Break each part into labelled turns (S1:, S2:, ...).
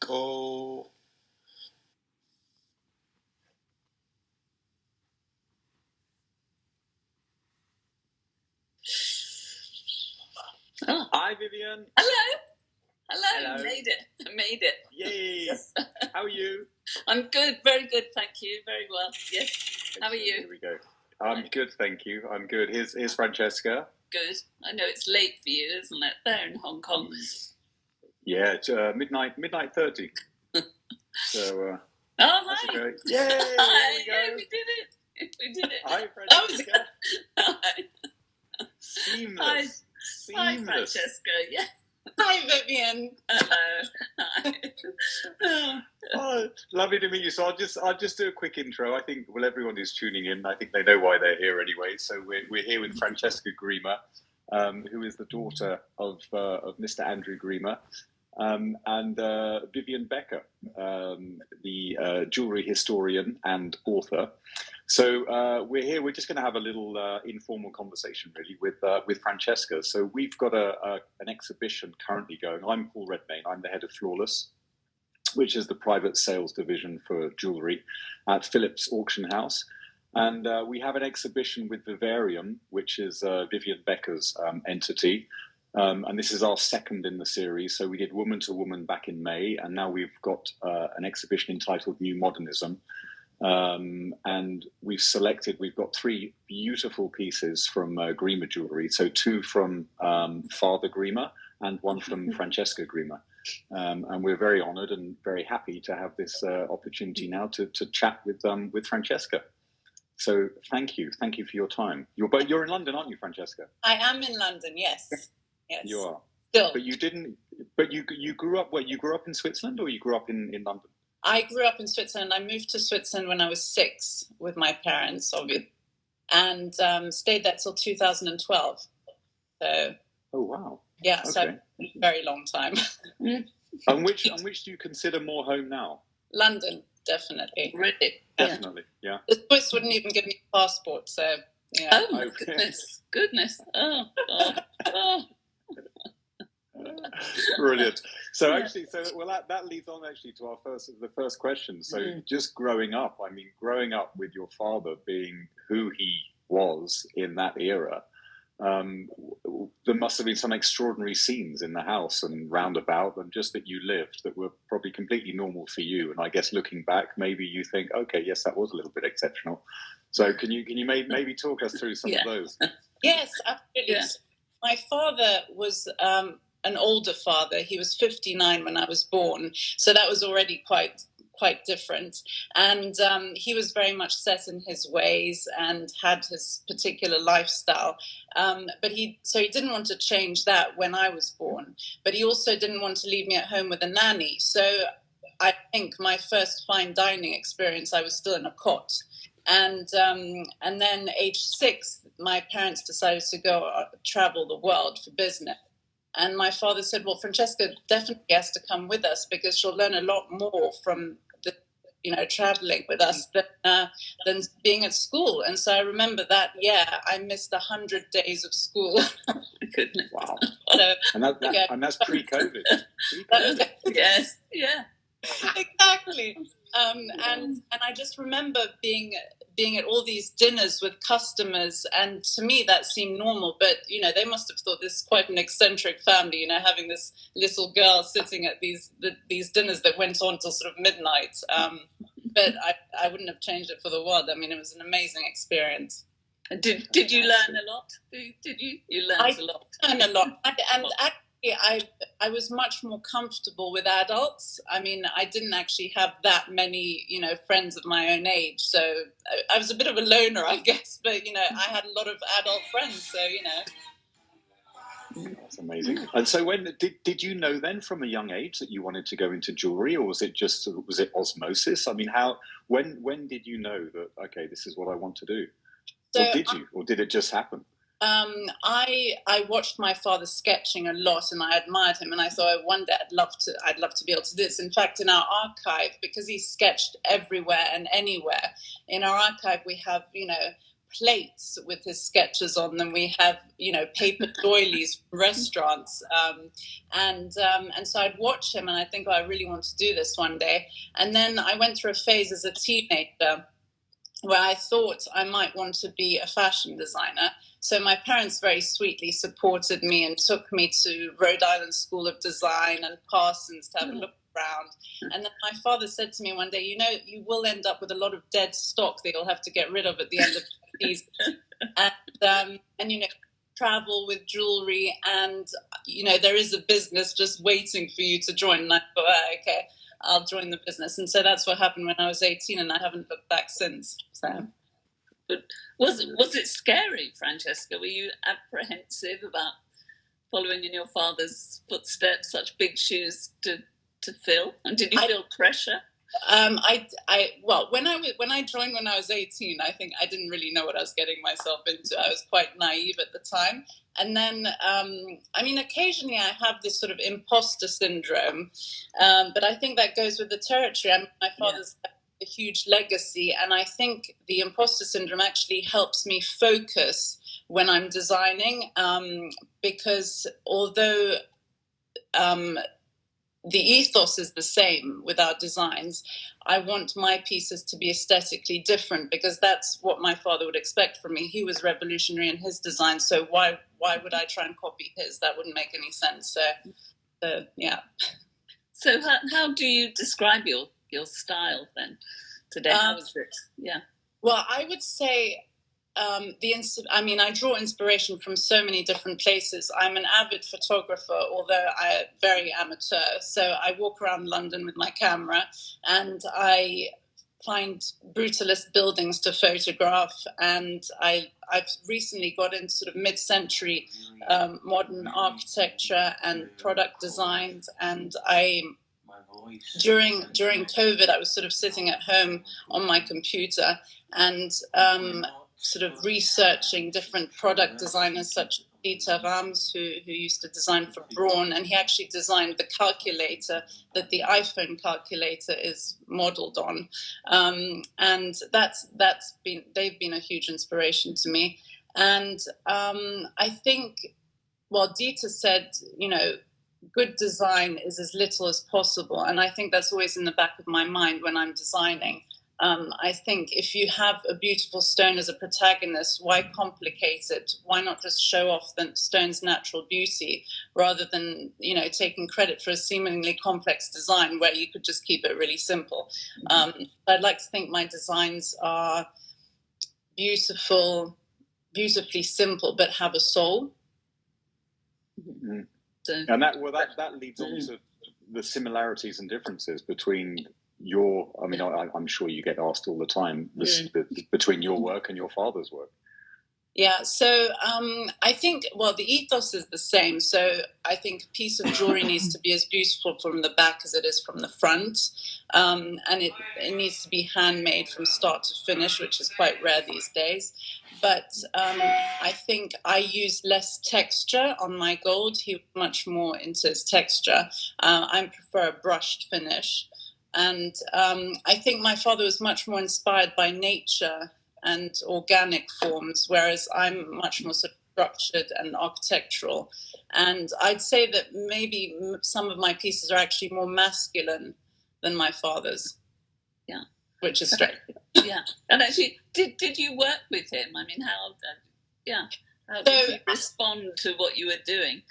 S1: Oh.
S2: Oh.
S1: Hi, Vivienne.
S2: Hello.
S1: Hello.
S2: I made it.
S1: Yay.
S2: Yes.
S1: How are you?
S2: I'm good. Very good. Thank you. Very well. Yes. How are you?
S1: Here we go. I'm good, thank you. I'm good. Here's Francesca.
S2: Good. I know it's late for you, isn't it? There in Hong Kong.
S1: Yeah, it's midnight 30. So.
S2: Oh, hi.
S1: Okay. Yay!
S2: Hi. Yeah, we did it. We did it.
S1: Hi, Francesca.
S2: Hi.
S1: Seamless.
S2: Hi, Francesca. Yeah. Hi, Vivienne. Hello. Hi.
S1: Oh, lovely to meet you. So I'll just do a quick intro. I think everyone who's tuning in, I think they know why they're here anyway. So we're here with Francesca Grima, who is the daughter of Mr. Andrew Grima, and Vivienne Becker, the jewellery historian and author. So we're here. We're just going to have a little informal conversation, really, with Francesca. So we've got an exhibition currently going. I'm Paul Redmayne. I'm the head of Flawless, which is the private sales division for jewellery at Phillips Auction House. And we have an exhibition with Vivarium, which is Vivienne Becker's entity. And this is our second in the series. So we did Woman to Woman back in May, and now we've got an exhibition entitled New Modernism. And we've got 3 beautiful pieces from Grima Jewellery. So 2 from Father Grima and 1 from Francesca Grima. And we're very honoured and very happy to have this opportunity now to chat with Francesca. So thank you for your time. You're in London, aren't you, Francesca?
S2: I am in London. Yes. Yes.
S1: You are.
S2: Still.
S1: But you didn't. But you grew up. You grew up in Switzerland, or you grew up in London?
S2: I grew up in Switzerland. I moved to Switzerland when I was 6 with my parents, obviously, and stayed there till 2012. So.
S1: Oh wow.
S2: Yeah. Okay. So a very long time.
S1: And which do you consider more home now?
S2: London, definitely. Really?
S1: Definitely. Yeah.
S2: The Swiss wouldn't even give me a passport, so. Yeah. Oh my goodness! Oh.
S1: Brilliant. So actually, that leads on actually to the first question. So just growing up with your father being who he was in that era, there must have been some extraordinary scenes in the house and roundabout, and just that you lived that were probably completely normal for you. And I guess looking back, maybe you think, okay, yes, that was a little bit exceptional. So can you maybe talk us through some of those?
S2: Yes, absolutely. Yeah. My father was an older father. He was 59 when I was born, so that was already quite different. And he was very much set in his ways and had his particular lifestyle. But he didn't want to change that when I was born. But he also didn't want to leave me at home with a nanny. So I think my first fine dining experience, I was still in a cot. And then age 6, my parents decided to go travel the world for business. And my father said, well, Francesca definitely has to come with us because she'll learn a lot more from traveling with us than being at school. And so I remember that, I missed 100 days of school. Goodness.
S1: Wow.
S2: So,
S1: and that's pre-COVID.
S2: Yes, yeah. Exactly. And I just remember being at all these dinners with customers, and to me that seemed normal, but they must have thought this is quite an eccentric family, having this little girl sitting at these dinners that went on till sort of midnight. But I wouldn't have changed it for the world. I mean, it was an amazing experience. Did you learn a lot? Did you? You learned a lot. I learned a lot, and actually, I was much more comfortable with adults. I mean, I didn't actually have that many, friends of my own age. So I was a bit of a loner, I guess. But, I had a lot of adult friends. So,
S1: That's amazing. And so when did you know then from a young age that you wanted to go into jewellery, or was it osmosis? I mean, when did you know that, okay, this is what I want to do? So or did it just happen?
S2: I watched my father sketching a lot, and I admired him, and I thought one day I'd love to be able to do this. In fact, in our archive, because he sketched everywhere and anywhere, in our archive we have plates with his sketches on them. We have, paper doilies from restaurants. And so I'd watch him and I think, oh, I really want to do this one day. And then I went through a phase as a teenager where I thought I might want to be a fashion designer. So my parents very sweetly supported me and took me to Rhode Island School of Design and Parsons to have a look around. And then my father said to me one day, you will end up with a lot of dead stock that you'll have to get rid of at the end of the season. And travel with jewellery, and there is a business just waiting for you to join. And I thought, okay, I'll join the business. And so that's what happened when I was 18, and I haven't looked back since. So,
S3: but was it scary, Francesca? Were you apprehensive about following in your father's footsteps, such big shoes to fill? And did you feel pressure?
S2: Well, when I joined when I was 18, I think I didn't really know what I was getting myself into. I was quite naive at the time. And then, occasionally I have this sort of imposter syndrome, but I think that goes with the territory. My father's a huge legacy, and I think the imposter syndrome actually helps me focus when I'm designing, because although the ethos is the same with our designs, I want my pieces to be aesthetically different, because that's what my father would expect from me. He was revolutionary in his design, so why would I try and copy his? That wouldn't make any sense. So yeah. So
S3: how do you describe your style then today? How is it? Yeah.
S2: Well, I would say I draw inspiration from so many different places. I'm an avid photographer, although I'm very amateur. So I walk around London with my camera and I find brutalist buildings to photograph. And I've recently got into sort of mid-century modern architecture and product designs. And during COVID, I was sort of sitting at home on my computer and sort of researching different product designers such as Dieter Rams, who used to design for Braun, and he actually designed the calculator that the iPhone calculator is modeled on. And they've been a huge inspiration to me. And I think, well, Dieter said, good design is as little as possible. And I think that's always in the back of my mind when I'm designing. I think if you have a beautiful stone as a protagonist, why complicate it? Why not just show off the stone's natural beauty rather than, taking credit for a seemingly complex design where you could just keep it really simple? I'd like to think my designs are beautifully simple, but have a soul.
S1: Mm-hmm. And that leads on to the similarities and differences between I'm sure you get asked all the time, between your work and your father's work.
S2: Yeah, so I think, the ethos is the same. So I think a piece of jewelry needs to be as beautiful from the back as it is from the front. And it needs to be handmade from start to finish, which is quite rare these days. But I think I use less texture on my gold. He was much more into his texture. I prefer a brushed finish. And I think my father was much more inspired by nature and organic forms, whereas I'm much more sort of structured and architectural. And I'd say that maybe some of my pieces are actually more masculine than my father's.
S3: Yeah.
S2: Which is strange.
S3: Yeah. And actually, did you work with him? I mean, how did he respond to what you were doing?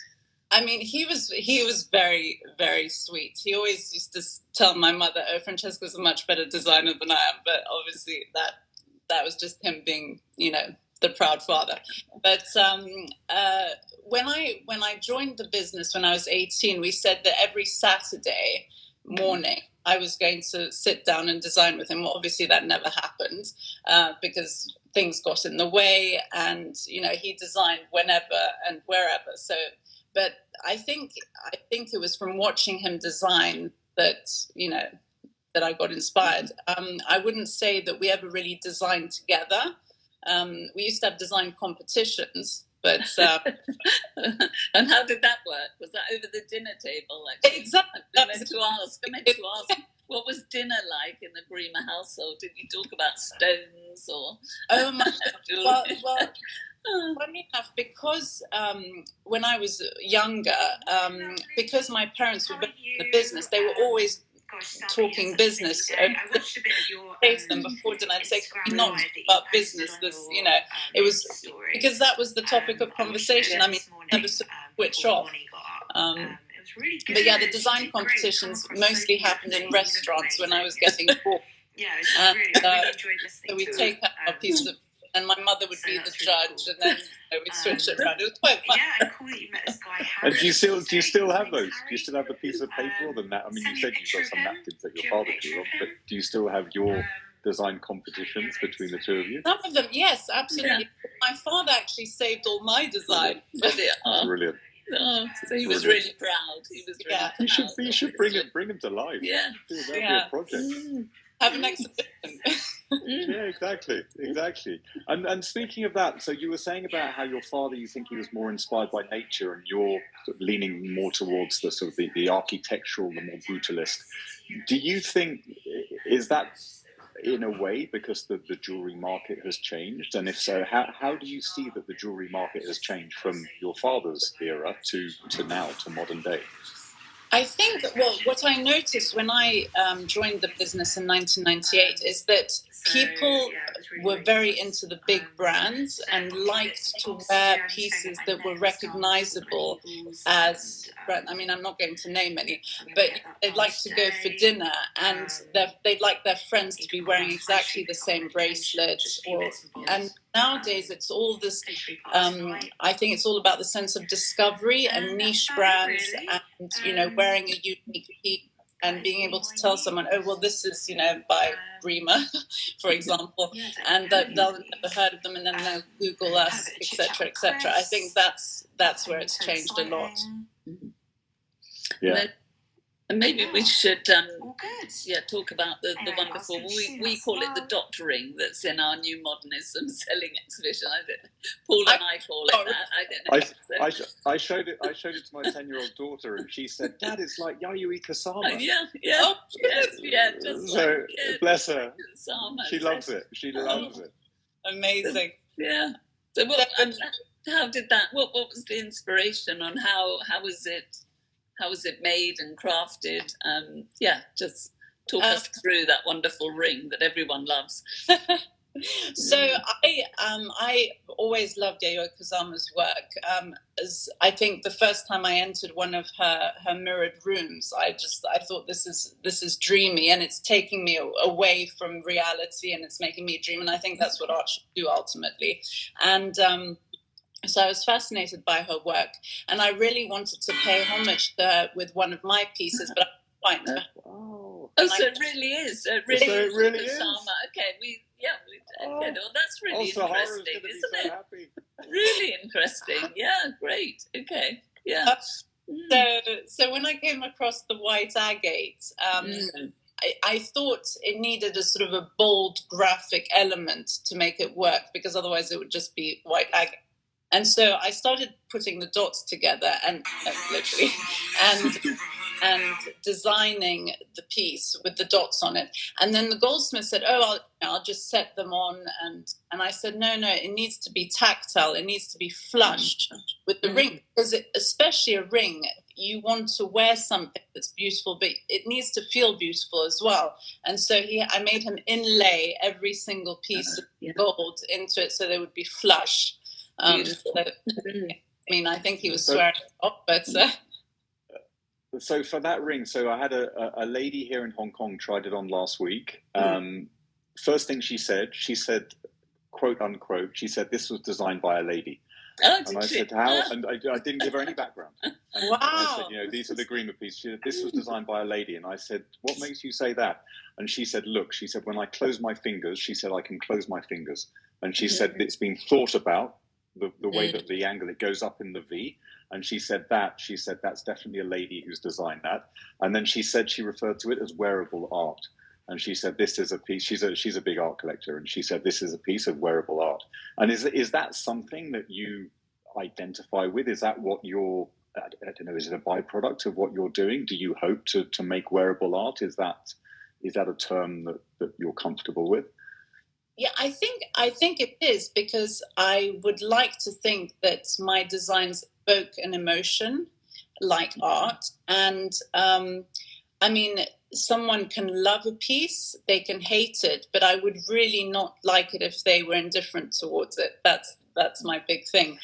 S2: I mean, he was very, very sweet. He always used to tell my mother, "Oh, Francesca's a much better designer than I am." But obviously, that was just him being, the proud father. But when I joined the business when I was 18, we said that every Saturday morning I was going to sit down and design with him. Well, obviously, that never happened because things got in the way, and he designed whenever and wherever. So. But I think it was from watching him design that that I got inspired. I wouldn't say that we ever really designed together. We used to have design competitions, but
S3: and how did that work? Was that over the dinner table?
S2: Exactly.
S3: I meant to ask. What was dinner like in the Grima household? Did you talk about stones or?
S2: Oh my! well, funny enough, because when I was younger, because my parents were in the business, they were always talking business. I watched a bit of your face them before dinner. I'd say, "Can we not talk about business?" This, it was because that was the topic of conversation. I mean, never switch off. But yeah, the design competitions mostly happened in restaurants when I was getting bored. And so we'd take out a piece of, and my mother would be the judge, and then we'd switch it around. It was quite fun. Yeah, cool that you met this guy.
S1: And do you still have those? Do you still have the piece of paper or the I mean, you said you've got some napkins that your father drew on, but do you still have your design competitions between the two of you?
S2: Some of them, yes, absolutely. Yeah. My father actually saved all my design.
S1: Brilliant.
S3: Oh, so he was really proud. He was really proud.
S1: You should bring him to life.
S3: Yeah.
S1: That'd be a project.
S2: Have an exhibition.
S1: Yeah, exactly. And speaking of that, so you were saying about how your father, you think he was more inspired by nature, and you're sort of leaning more towards the sort of the architectural, the more brutalist. Do you think, is that in a way because the jewellery market has changed? And if so, how do you see that the jewellery market has changed from your father's era to now, to modern day?
S2: I think, well, what I noticed when I joined the business in 1998 is that people were very into the big brands and liked to wear pieces that were recognizable as, I mean, I'm not going to name any, but they'd like to go for dinner and they'd like their friends to be wearing exactly the same bracelet. And nowadays it's all this, I think it's all about the sense of discovery and niche brands and, wearing a unique piece and being able to tell someone, oh, well, this is, by Grima, for example, and that they'll never heard of them, and then they'll Google us, etc., etc. I think that's where it's changed a lot.
S1: Yeah.
S3: And maybe we should talk about the wonderful, we call it the dot ring that's in our new modernism selling exhibition. Paul and I call it that. I don't know.
S1: I showed it to my 10-year-old daughter, and she said, "Dad, it's like Yayoi Kusama." So bless her. She loves it. She loves it.
S2: Amazing.
S3: Yeah. So how did that? What was the inspiration on how was it? How was it made and crafted? Just talk us through that wonderful ring that everyone loves.
S2: So I always loved Yayoi Kusama's work. As I think the first time I entered one of her mirrored rooms, I thought this is dreamy, and it's taking me away from reality, and it's making me dream. And I think that's what art should do ultimately. And so I was fascinated by her work, and I really wanted to pay homage to her with one of my pieces, but I couldn't find her.
S3: Oh, so it really is. It really is. Okay, well, that's really interesting, isn't it? Really interesting. Yeah, great. Okay, yeah.
S2: So when I came across the white agate, I thought it needed a sort of a bold graphic element to make it work, because otherwise it would just be white agate. And so I started putting the dots together and literally and designing the piece with the dots on it. And then the goldsmith said, "Oh, I'll just set them on." And I said, no, it needs to be tactile. It needs to be flush with the ring, because especially a ring, you want to wear something that's beautiful, but it needs to feel beautiful as well. And so I made him inlay every single piece of gold into it so they would be flush. I mean, I think he was swearing off, but
S1: so for that ring, so I had a lady here in Hong Kong tried it on last week. First thing she said, quote unquote, she said this was designed by a lady. And I said, how? And I didn't give her any background. And
S2: wow.
S1: I said, these are the Grima pieces. She said, this was designed by a lady. And I said, what makes you say that? And she said, look, she said, when I close my fingers, she said, I can close my fingers. And she said, it's been thought about, the way that the angle, it goes up in the V. And she said, that's definitely a lady who's designed that. And then she said she referred to it as wearable art. And she said, this is a piece, she's a big art collector. And she said, this is a piece of wearable art. And is that something that you identify with? Is that what you're, I don't know, is it a byproduct of what you're doing? Do you hope to make wearable art? Is Is that a term that you're comfortable with?
S2: Yeah, I think it is, because I would like to think that my designs evoke an emotion like art. And I mean, someone can love a piece, they can hate it, but I would really not like it if they were indifferent towards it. That's my big thing.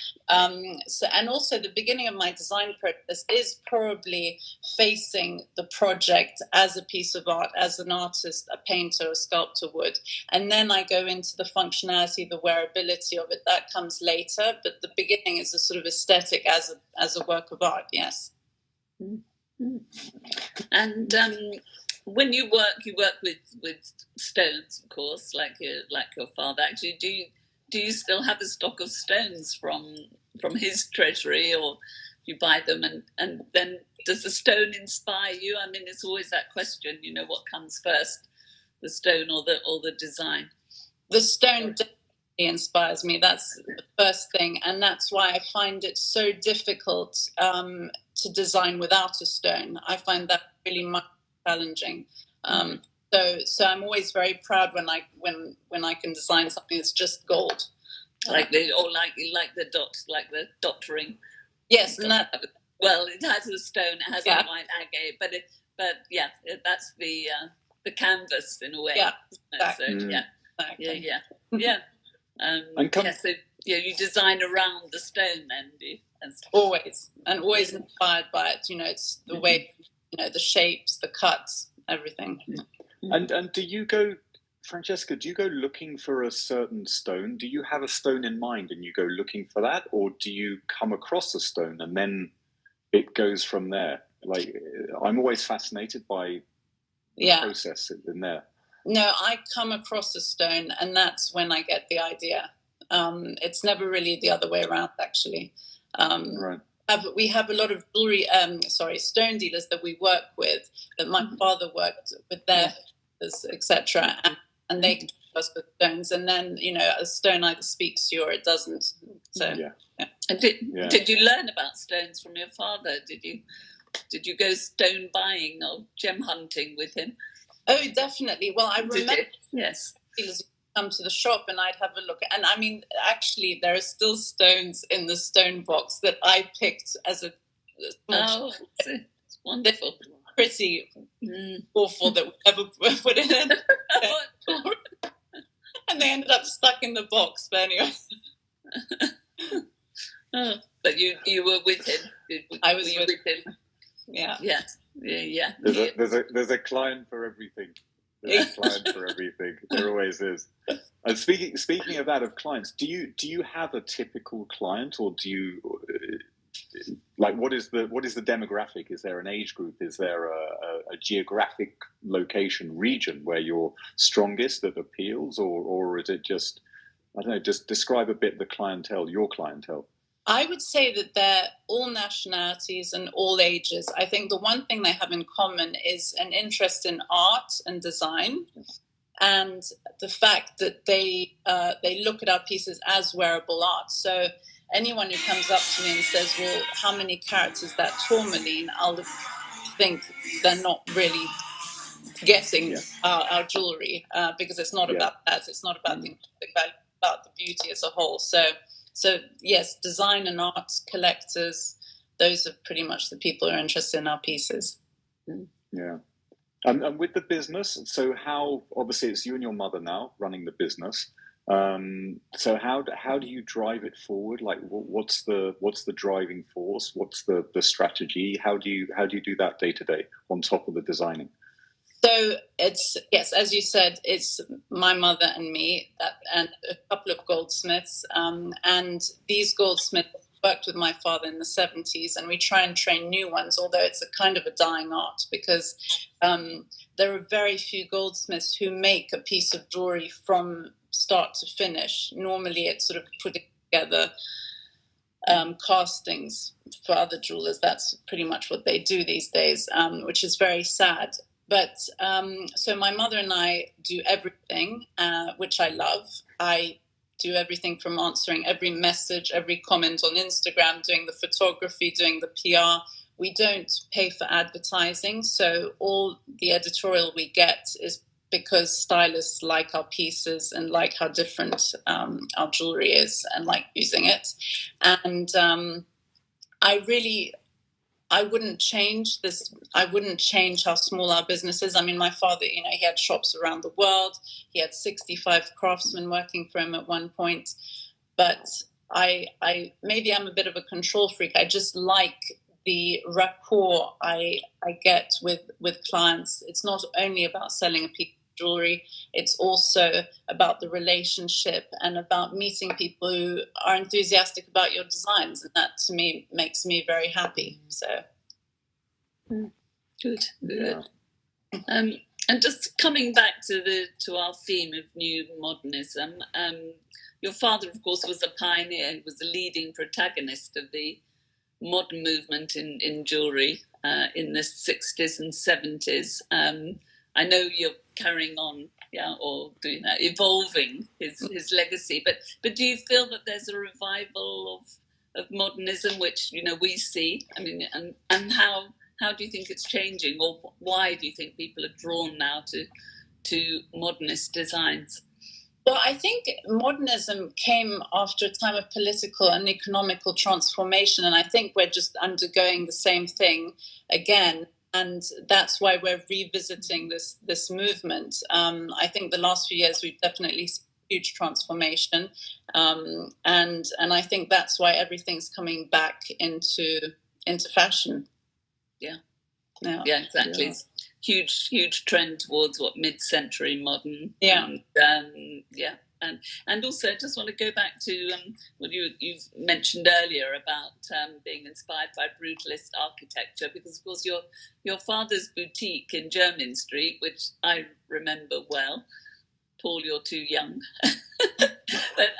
S2: So, and also the beginning of my design process is probably facing the project as a piece of art, as an artist, a painter, a sculptor would. And then I go into the functionality, the wearability of it. That comes later, but the beginning is a sort of aesthetic as a work of art, yes.
S3: Mm-hmm. And when you work with stones, of course, like your father. Actually, do you still have a stock of stones from his treasury, or you buy them, and then does the stone inspire you? I mean, it's always that question, what comes first, the stone or the design?
S2: The stone definitely inspires me. That's the first thing, and that's why I find it so difficult to design without a stone. I find that really much challenging. So I'm always very proud when I can design something that's just gold,
S3: like the dot ring.
S2: Yes, and that.
S3: Well, it has a stone, it has a white agate, but that's the canvas in a way.
S2: Yeah, exactly.
S3: So,
S2: Exactly.
S3: yeah. So you design around the stone, then, do you?
S2: Always inspired by it. It's the way, the shapes, the cuts, everything.
S1: And do you go, Francesca, do you go looking for a certain stone? Do you have a stone in mind and you go looking for that? Or do you come across a stone and then it goes from there? Like, I'm always fascinated by the process in there.
S2: No, I come across a stone and that's when I get the idea. It's never really the other way around, actually.
S1: Right.
S2: We have a lot of jewelry, stone dealers that we work with, that my father worked with their etc. And they can give us the stones, and then a stone either speaks to you or it doesn't. So
S3: And did you learn about stones from your father? Did you go stone buying or gem hunting with him?
S2: Oh, definitely. Well, I remember
S3: yes,
S2: dealers come to the shop and I'd have a look. And I mean, actually, there are still stones in the stone box that I picked as a small
S3: it's wonderful.
S2: They're pretty awful that we ever put it in. And they ended up stuck in the box. But anyway.
S3: But you were with him.
S2: I was with
S3: him. Yeah.
S1: There's a client for everything. There's a client for everything. There always is. And speaking of that, of clients, do you have a typical client, or do you like what is the demographic? Is there an age group? Is there a geographic location, region where you're strongest that appeals, or is it just, I don't know, just describe a bit the clientele, your clientele?
S2: I would say that they're all nationalities and all ages. I think the one thing they have in common is an interest in art and design, and the fact that they look at our pieces as wearable art. So anyone who comes up to me and says, well, how many carats is that tourmaline? I'll think they're not really getting our jewellery, because it's not about that. It's not about the value, about the beauty as a whole. So yes, design and arts collectors, those are pretty much the people who are interested in our pieces.
S1: Yeah. And with the business, so how, obviously it's you and your mother now running the business. So how do you drive it forward? Like what's the driving force? What's the strategy? How do you do that day to day on top of the designing?
S2: So it's, yes, as you said, it's my mother and me and a couple of goldsmiths. And these goldsmiths worked with my father in the 70s, and we try and train new ones, although it's a kind of a dying art, because there are very few goldsmiths who make a piece of jewelry from start to finish. Normally it's sort of putting together castings for other jewelers. That's pretty much what they do these days, which is very sad. But so my mother and I do everything, which I love. I do everything from answering every message, every comment on Instagram, doing the photography, doing the PR. we don't pay for advertising, so all the editorial we get is because stylists like our pieces and like how different our jewelry is and like using it. And I wouldn't change this. I wouldn't change how small our business is. I mean, my father, he had shops around the world. He had 65 craftsmen working for him at one point. But maybe I'm a bit of a control freak. I just like the rapport I get with clients. It's not only about selling a piece of jewelry, it's also about the relationship and about meeting people who are enthusiastic about your designs, and that to me makes me very happy. So
S3: good. And just coming back to our theme of new modernism, your father, of course, was a pioneer. He was a leading protagonist of the modern movement in jewellery in the 60s and 70s. I know you're carrying on, or doing that, evolving his legacy. But do you feel that there's a revival of modernism, which we see? I mean, and how do you think it's changing, or why do you think people are drawn now to modernist designs?
S2: Well, I think modernism came after a time of political and economical transformation, and I think we're just undergoing the same thing again. And that's why we're revisiting this movement. I think the last few years we've definitely seen huge transformation, and I think that's why everything's coming back into fashion. Yeah,
S3: exactly. Yeah. Huge trend towards mid-century modern. And also I just want to go back to what you've mentioned earlier about being inspired by brutalist architecture, because of course your father's boutique in Jermyn Street, which I remember well. Paul, you're too young. But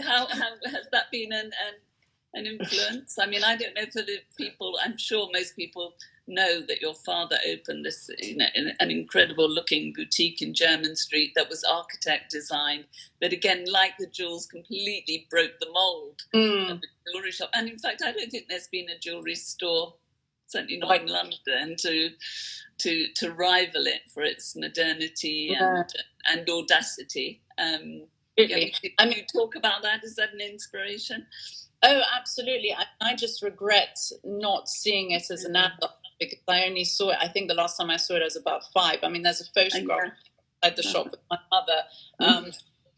S3: how has that been an influence? I mean, I don't know for the people. I'm sure most people know that your father opened this, an incredible looking boutique in Jermyn Street that was architect designed. That again, like the jewels, completely broke the mold of the jewellery shop. And in fact, I don't think there's been a jewellery store, certainly not in London, to rival it for its modernity and audacity.
S2: Really?
S3: Can you talk about that? Is that an inspiration?
S2: Oh, absolutely. I just regret not seeing it as an adult, because I only saw it, I think the last time I saw it I was about 5. I mean, there's a photograph at the shop with my mother.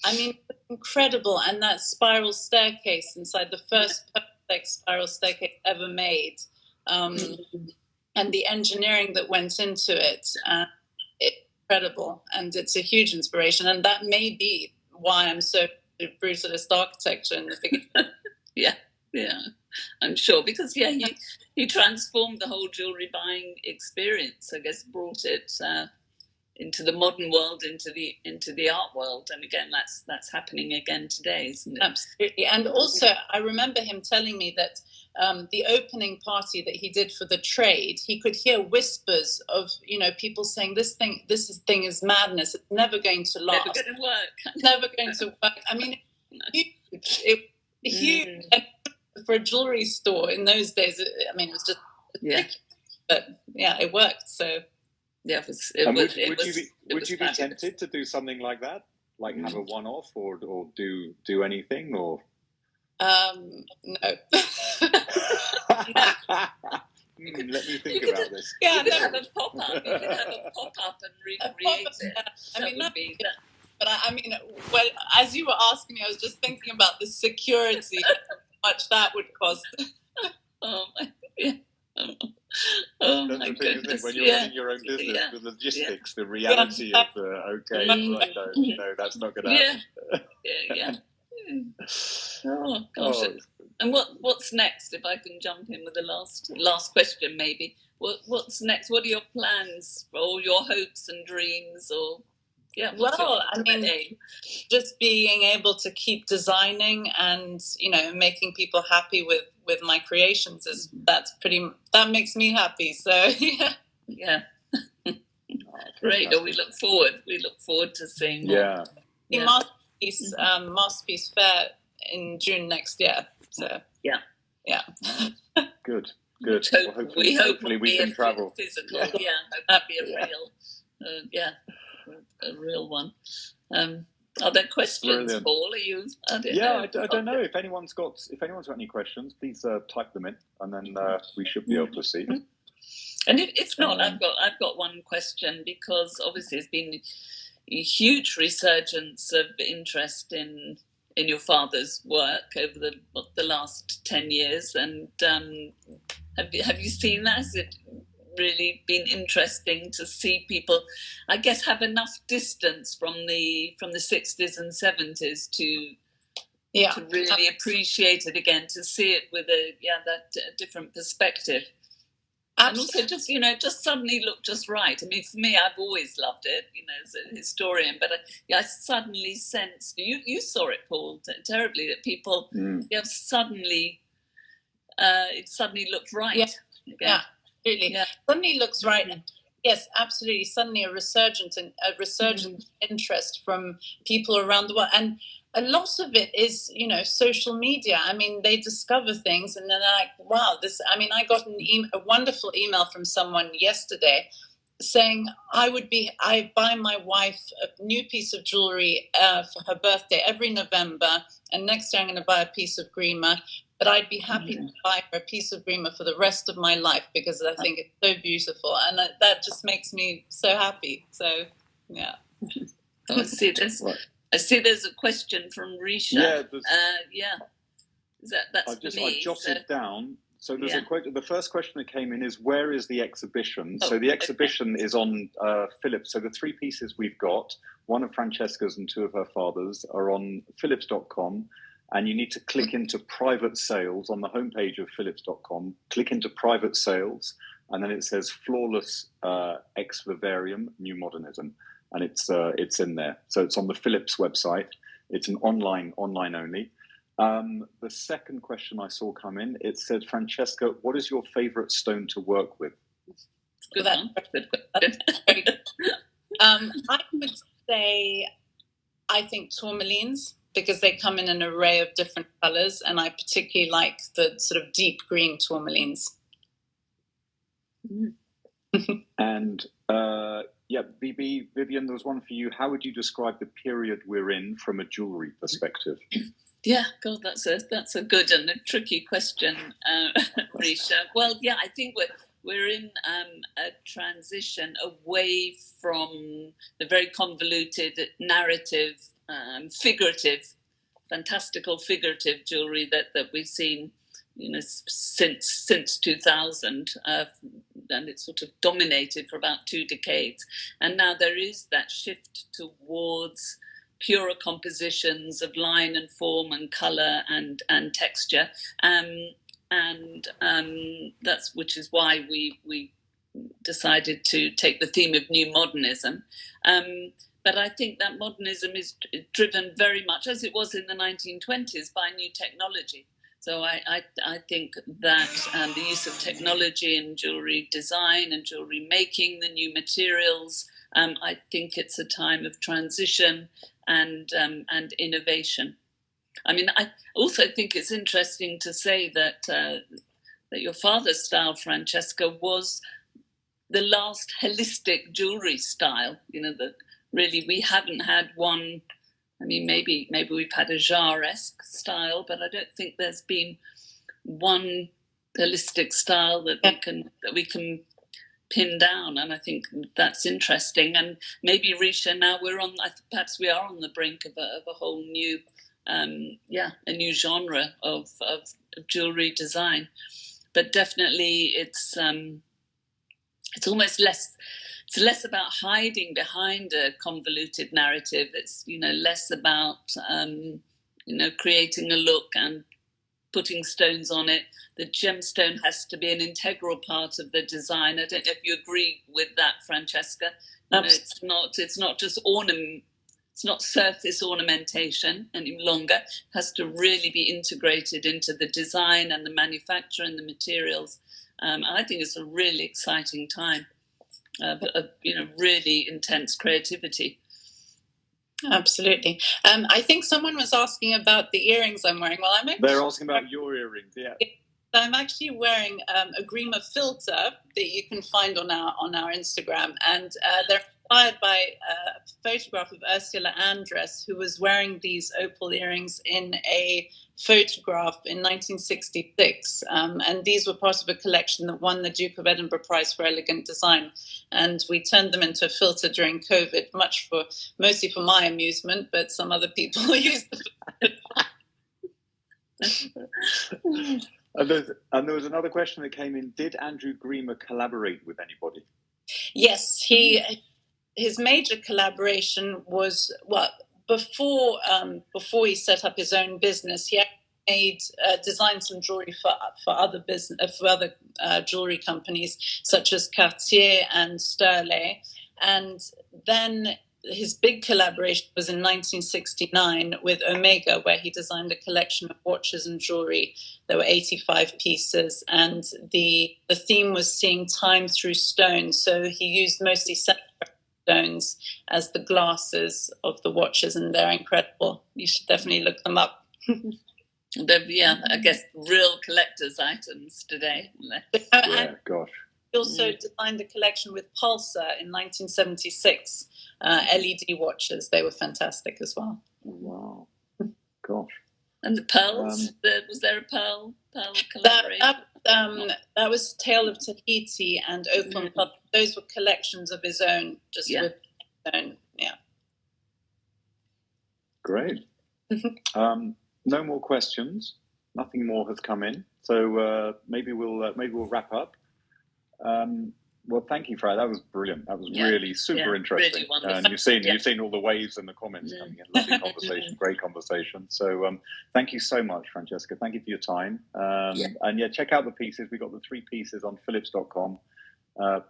S2: I mean, incredible. And that spiral staircase inside, the first perfect spiral staircase ever made. And the engineering that went into it, it's incredible. And it's a huge inspiration. And that may be why I'm so brutalist architecture in the beginning.
S3: Yeah, I'm sure, because he transformed the whole jewellery buying experience. I guess brought it into the modern world, into the art world, and again that's happening again today, isn't it?
S2: Absolutely. And also I remember him telling me that the opening party that he did for the trade, he could hear whispers of people saying this thing is madness, it's never going to last,
S3: never going to work.
S2: Never going to work. I mean, huge. For a jewelry store in those days, I mean, it was just ridiculous. But it worked. So
S1: would you be tempted to do something like that, like have a one-off, or do anything, or?
S2: No.
S1: Let me think about this.
S3: Yeah, you could have a pop-up. You could have a pop-up and recreate it.
S2: But I mean, well, as you were asking me, I was just thinking about the security, how much that would cost.
S1: That's the thing, isn't it? When you're running your own business, the logistics, the reality of no, that's not going to happen.
S3: Oh gosh. And what's next? If I can jump in with the last question, maybe. What's next? What are your plans, or your hopes and dreams, or? Yeah,
S2: well, I mean, just being able to keep designing and making people happy with my creations that makes me happy. So
S3: yeah. Great. Oh, we look forward to seeing more.
S2: Masterpiece Fair in June next year. So Yeah.
S1: Good.
S3: Well,
S1: hopefully we can travel.
S3: Physical, hope that'd be a real one. Are there questions,
S1: Brilliant.
S3: Paul? Are you?
S1: I don't know if anyone's got any questions. Please type them in, and then we should be able to see.
S3: And if not, I've got one question, because obviously there's been a huge resurgence of interest in your father's work over the last 10 years, and have you seen that? Has it really been interesting to see people, I guess, have enough distance from the 60s and 70s to really appreciate it again, to see it with that different perspective?
S2: Absolutely.
S3: And also just suddenly look just right. I mean, for me, I've always loved it, as a historian, but I suddenly sensed, you saw it, Paul, terribly, that people suddenly it suddenly looked right.
S2: Yeah, absolutely. Yeah. Suddenly looks right. Yes, absolutely. Suddenly a resurgent interest from people around the world. And a lot of it is, social media. I mean, they discover things and then they're like, wow, I got a wonderful email from someone yesterday saying I buy my wife a new piece of jewellery for her birthday every November, and next year I'm going to buy a piece of Grima, but I'd be happy to buy her a piece of Grima for the rest of my life because I think it's so beautiful, and that just makes me so happy. So, yeah.
S3: I see there's a question from Risha. That's for me.
S1: I jotted down. So there's a quote. The first question that came in is, where is the exhibition? So the exhibition is on Phillips. So the three pieces we've got, one of Francesca's and two of her father's, are on Phillips.com. And you need to click into private sales on the homepage of Phillips.com. Click into private sales, and then it says Flawless Ex Vivarium New Modernism, and it's in there. So it's on the Phillips website. It's an online only. The second question I saw come in, it said, Francesca, what is your favourite stone to work with?
S3: Good.
S2: I would say, I think tourmalines, because they come in an array of different colours, and I particularly like the sort of deep green tourmalines.
S1: And Vivienne, there was one for you. How would you describe the period we're in from a jewellery perspective?
S3: Yeah, God, that's a good and a tricky question, Risha. Well, I think we're in a transition away from the very convoluted narrative, fantastical figurative jewellery that we've seen, since 2000, and it's sort of dominated for about 2 decades. And now there is that shift towards purer compositions of line and form and colour and texture, and that's which is why we decided to take the theme of new modernism. But I think that modernism is driven very much, as it was in the 1920s, by new technology. So I think that the use of technology in jewellery design and jewellery making, the new materials, I think it's a time of transition and innovation. I mean, I also think it's interesting to say that your father's style, Francesca, was the last holistic jewellery style. That really we haven't had one. I mean, maybe we've had a Jarre-esque style, but I don't think there's been one holistic style that we can pin down, and I think that's interesting. And maybe, Risha, now perhaps we are on the brink of a whole new, a new genre of jewellery design. But definitely, it's almost less. It's less about hiding behind a convoluted narrative. It's less about creating a look and putting stones on it. The gemstone has to be an integral part of the design. I don't know if you agree with that, Francesca. It's not just ornament. It's not surface ornamentation any longer. It has to really be integrated into the design and the manufacture and the materials. I think it's a really exciting time. Really intense creativity.
S2: Absolutely. I think someone was asking about the earrings I'm wearing. Well,
S1: they're asking about your earrings, yeah.
S2: I'm actually wearing a Grima filter that you can find on our Instagram, and they're inspired by a photograph of Ursula Andress, who was wearing these opal earrings in a photograph in 1966, and these were part of a collection that won the Duke of Edinburgh Prize for Elegant Design, and we turned them into a filter during COVID, mostly for my amusement, but some other people used them.
S1: And there was another question that came in. Did Andrew Grima collaborate with anybody?
S2: Yes, his major collaboration was before he set up his own business. He designed some jewelry for other jewelry companies such as Cartier and Sterling, and then his big collaboration was in 1969 with Omega, where he designed a collection of watches and jewelry. There were 85 pieces, and the theme was seeing time through stone. So he used mostly stones as the glasses of the watches, and they're incredible. You should definitely look them up.
S3: I guess real collector's items today.
S1: Yeah, gosh.
S2: He also designed a collection with Pulsar in 1976, LED watches. They were fantastic as well.
S1: Wow. Gosh.
S3: And the pearls? Was there a pearl collaboration?
S2: That was Tale of Tahiti and Opal and Puff. Those were collections of his own, with his own,
S1: Great. No more questions. Nothing more has come in. So maybe we'll wrap up. Well, thank you, Fran. That was brilliant. That was really super interesting.
S3: Really
S1: and you've seen all the waves and the comments coming in. Lovely conversation, great conversation. So thank you so much, Francesca. Thank you for your time. And check out the pieces. We got the 3 pieces on Phillips.com.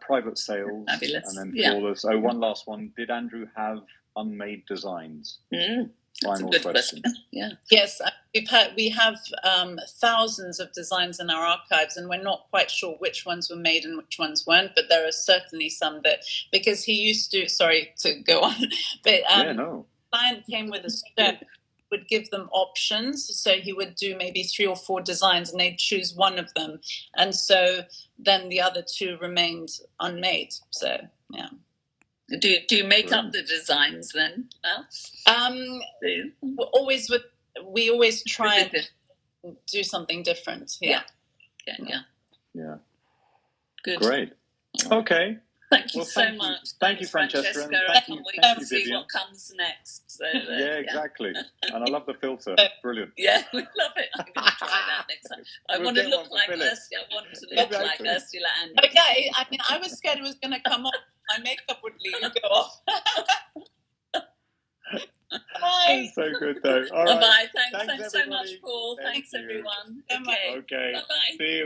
S1: Private sales.
S3: Fabulous.
S1: And then flawless. Oh, one last one. Did Andrew have unmade designs?
S3: That's a good question. Yeah.
S2: Yes, we have thousands of designs in our archives, and we're not quite sure which ones were made and which ones weren't. But there are certainly some that, because he used to. Sorry to go on, but client came with a step, would give them options. So he would do maybe 3 or 4 designs, and they'd choose one of them, and so then the other 2 remained unmade. So yeah.
S3: Do you make up the designs then?
S2: We always try and do something different. Yeah.
S3: Good.
S1: Great. Okay.
S3: Thank you so much.
S1: Thank you, Francesca.
S3: I can't wait to see what comes next. So,
S1: exactly. And I love the filter. Brilliant.
S3: Yeah, we love it. I'm going to try that next time. I want to look like Ursula. I want to look like Ursula and.
S2: Okay. I mean, I was scared it was going to come off. My makeup would go off. Bye.
S1: So good, though. All right.
S3: Bye. Thanks so much, Paul. Thanks everyone.
S1: Okay.
S3: Bye-bye.
S1: See you.